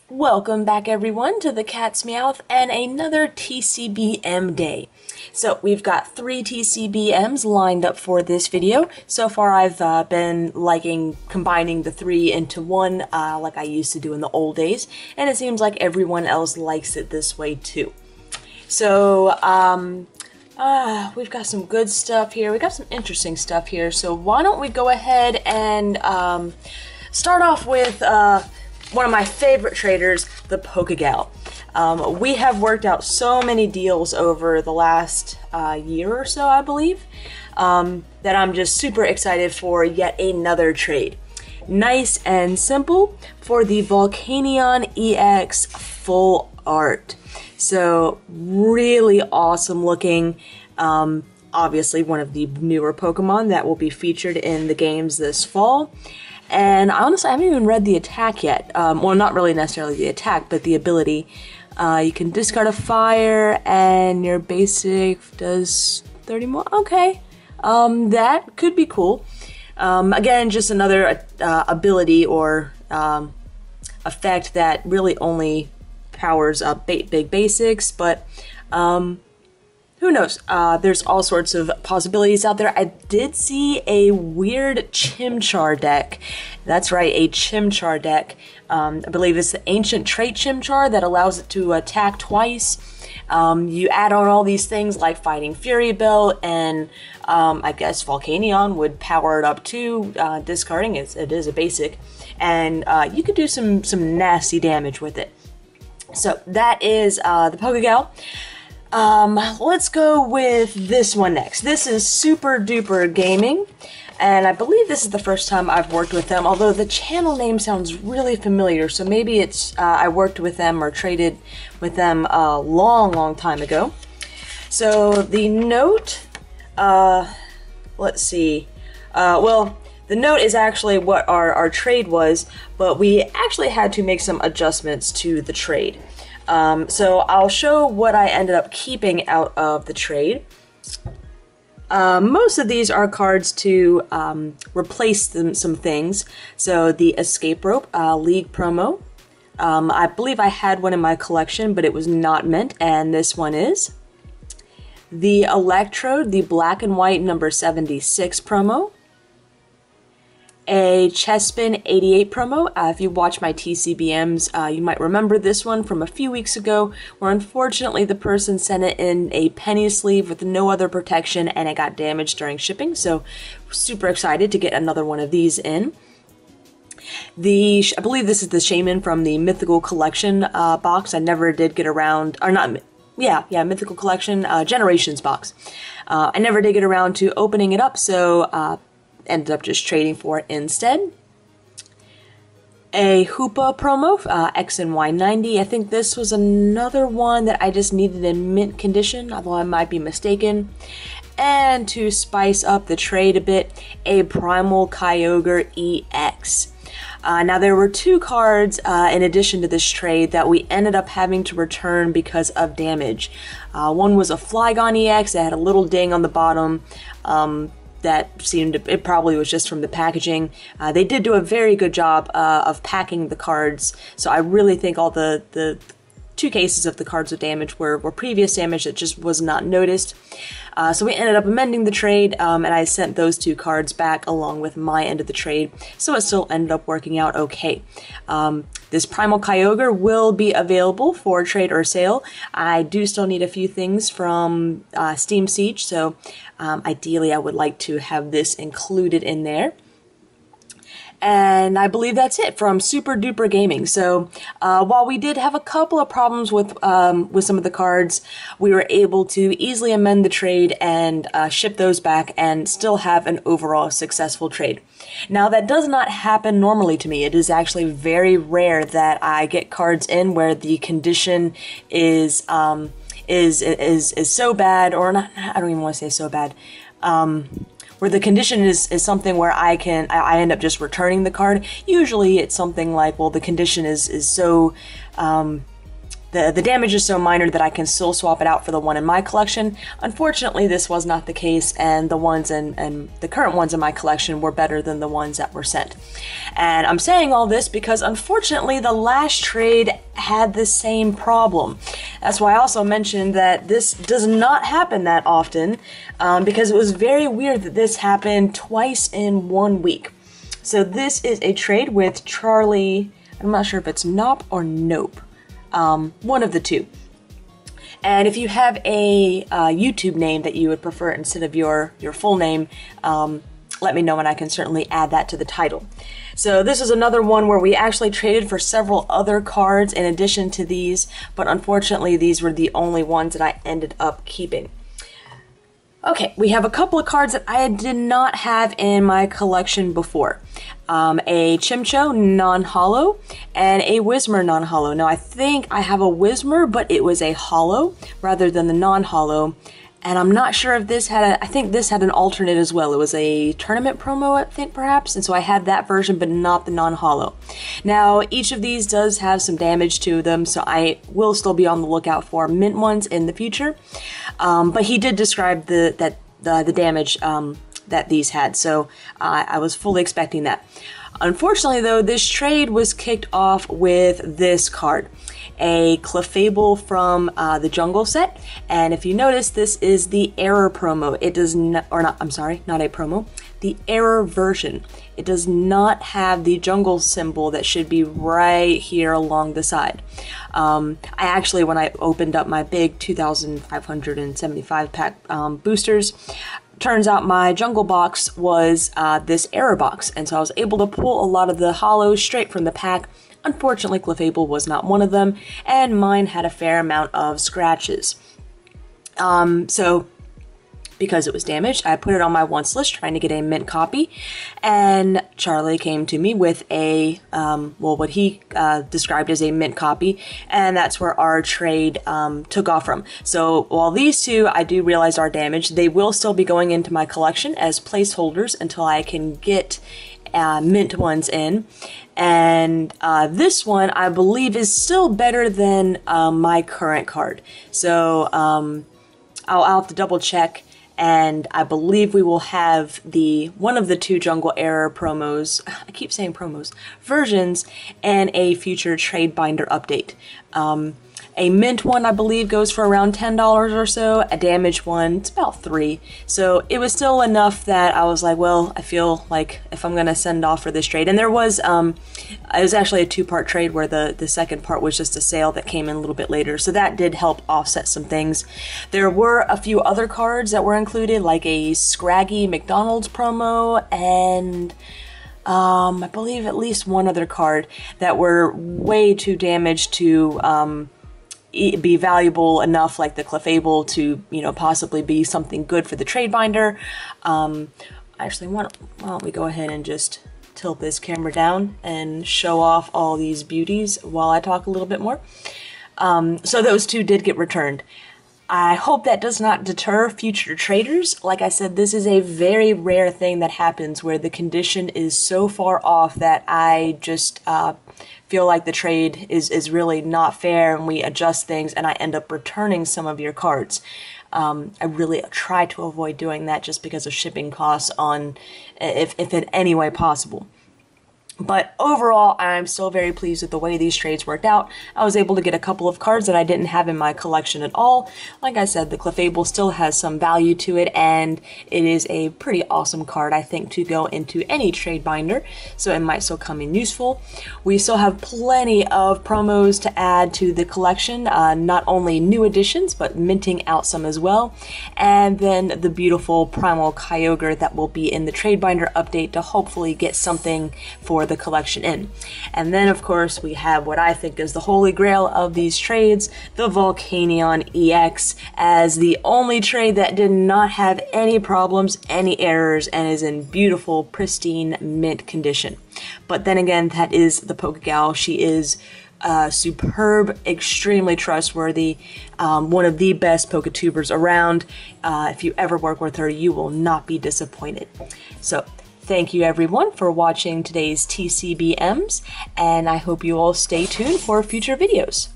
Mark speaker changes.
Speaker 1: Welcome back everyone to the Cat's Meowth and another TCBM day. So we've got 3 TCBMs lined up for this video. So far I've been liking combining the 3 into one like I used to do in the old days, and it seems like everyone else likes it this way too. So we've got some good stuff here. We got some interesting stuff here. So why don't we go ahead and start off with one of my favorite traders, the PokeGal. We have worked out so many deals over the last year or so, I believe, that I'm just super excited for yet another trade. Nice and simple for the Volcanion EX full art. So really awesome looking. Obviously one of the newer Pokemon that will be featured in the games this fall. And honestly, I haven't even read the attack yet. Well, not really necessarily the attack, but the ability. You can discard a fire, and your basic does 30 more. Okay, that could be cool. Again, just another ability or effect that really only powers up big basics, but who knows? There's all sorts of possibilities out there. I did see a weird Chimchar deck. That's right, a Chimchar deck. I believe it's the Ancient Trait Chimchar that allows it to attack twice. You add on all these things like Fighting Fury Belt, and I guess Volcanion would power it up too, discarding it. It is a basic. And you could do some nasty damage with it. So that is the PokeGal. Let's go with this one next. This is SuperDuperGaming, and I believe this is the first time I've worked with them, although the channel name sounds really familiar, so maybe it's I worked with them or traded with them a long time ago. So the note, let's see, well, the note is actually what our trade was, but we actually had to make some adjustments to the trade. So I'll show what I ended up keeping out of the trade. Most of these are cards to replace some things. So the Escape Rope League promo. I believe I had one in my collection, but it was not mint, and this one is. The Electrode, the black and white number 76 promo. A Chespin 88 promo. If you watch my TCBMs, you might remember this one from a few weeks ago, where unfortunately the person sent it in a penny sleeve with no other protection and it got damaged during shipping, so super excited to get another one of these in. I believe this is the Shaman from the Mythical Collection box. I never did get around, or not, yeah, Mythical Collection Generations box. I never did get around to opening it up, so ended up just trading for it instead. A Hoopa promo, X and Y 90. I think this was another one that I just needed in mint condition, although I might be mistaken. And to spice up the trade a bit, a Primal Kyogre EX. Now there were 2 cards in addition to this trade that we ended up having to return because of damage. One was a Flygon EX that had a little ding on the bottom. That seemed, it probably was just from the packaging. They did do a very good job of packing the cards, so I really think all the 2 cases of the cards with damage were previous damage that just was not noticed. So we ended up amending the trade, and I sent those 2 cards back along with my end of the trade, so it still ended up working out okay. This Primal Kyogre will be available for trade or sale. I do still need a few things from Steam Siege, so ideally I would like to have this included in there. And I believe that's it from SuperDuperGaming. So while we did have a couple of problems with some of the cards, we were able to easily amend the trade and ship those back and still have an overall successful trade. Now that does not happen normally to me. It is actually very rare that I get cards in where the condition is so bad, or not. I don't even want to say so bad. Where the condition is something where I end up just returning the card. Usually it's something like, well, the condition is so that the damage is so minor that I can still swap it out for the one in my collection. Unfortunately, this was not the case, and the ones and the current ones in my collection were better than the ones that were sent. And I'm saying all this because unfortunately the last trade had the same problem. That's why I also mentioned that this does not happen that often, because it was very weird that this happened twice in 1 week. So this is a trade with Charlie, I'm not sure if it's Knopp or Knopp. One of the two. And if you have a YouTube name that you would prefer instead of your full name, let me know and I can certainly add that to the title. So this is another one where we actually traded for several other cards in addition to these, but unfortunately these were the only ones that I ended up keeping. Okay, we have a couple of cards that I did not have in my collection before. A Chimcho non-holo and a Whismur non-holo. Now I think I have a Whismur, but it was a holo rather than the non-holo. And I'm not sure if this had I think this had an alternate as well. It was a tournament promo, I think, perhaps. And so I had that version, but not the non-holo. Now, each of these does have some damage to them, so I will still be on the lookout for mint ones in the future. But he did describe the damage that these had, so I was fully expecting that. Unfortunately, though, this trade was kicked off with this card. A Clefable from the Jungle set, and if you notice, this is the error promo. It does not, or not, I'm sorry, not a promo, the error version. It does not have the jungle symbol that should be right here along the side. I actually, when I opened up my big 2,575 pack boosters, turns out my jungle box was this error box, and so I was able to pull a lot of the holos straight from the pack. Unfortunately, Clefable was not one of them, and mine had a fair amount of scratches. So, because it was damaged, I put it on my wants list trying to get a mint copy, and Charlie came to me with a, well, what he described as a mint copy, and that's where our trade took off from. So, while these two I do realize are damaged, they will still be going into my collection as placeholders until I can get mint ones in. And this one, I believe, is still better than my current card. So I'll have to double check, and I believe we will have one of the two Jungle Error promos, I keep saying promos, versions, and a future trade binder update. A mint one, I believe, goes for around $10 or so. A damaged one, it's about $3. So it was still enough that I was like, well, I feel like if I'm going to send off for this trade. And there was, it was actually a two-part trade where the second part was just a sale that came in a little bit later. So that did help offset some things. There were a few other cards that were included, like a Scraggy McDonald's promo and I believe at least one other card that were way too damaged to be valuable enough, like the Clefable, to, you know, possibly be something good for the trade binder. Actually, why don't we go ahead and just tilt this camera down and show off all these beauties while I talk a little bit more. So those two did get returned. I hope that does not deter future traders. Like I said, this is a very rare thing that happens where the condition is so far off that I just feel like the trade is really not fair, and we adjust things and I end up returning some of your cards. I really try to avoid doing that just because of shipping costs on, if in any way possible. But overall, I'm still very pleased with the way these trades worked out. I was able to get a couple of cards that I didn't have in my collection at all. Like I said, the Clefable still has some value to it, and it is a pretty awesome card, I think, to go into any trade binder, so it might still come in useful. We still have plenty of promos to add to the collection, not only new additions, but minting out some as well. And then the beautiful Primal Kyogre that will be in the trade binder update to hopefully get something for the collection in. And then of course we have what I think is the holy grail of these trades, the Volcanion EX, as the only trade that did not have any problems, any errors, and is in beautiful, pristine mint condition. But then again, that is the PokeGal. She is superb, extremely trustworthy, one of the best Poketubers around. If you ever work with her, you will not be disappointed. So thank you everyone for watching today's TCBMs, and I hope you all stay tuned for future videos.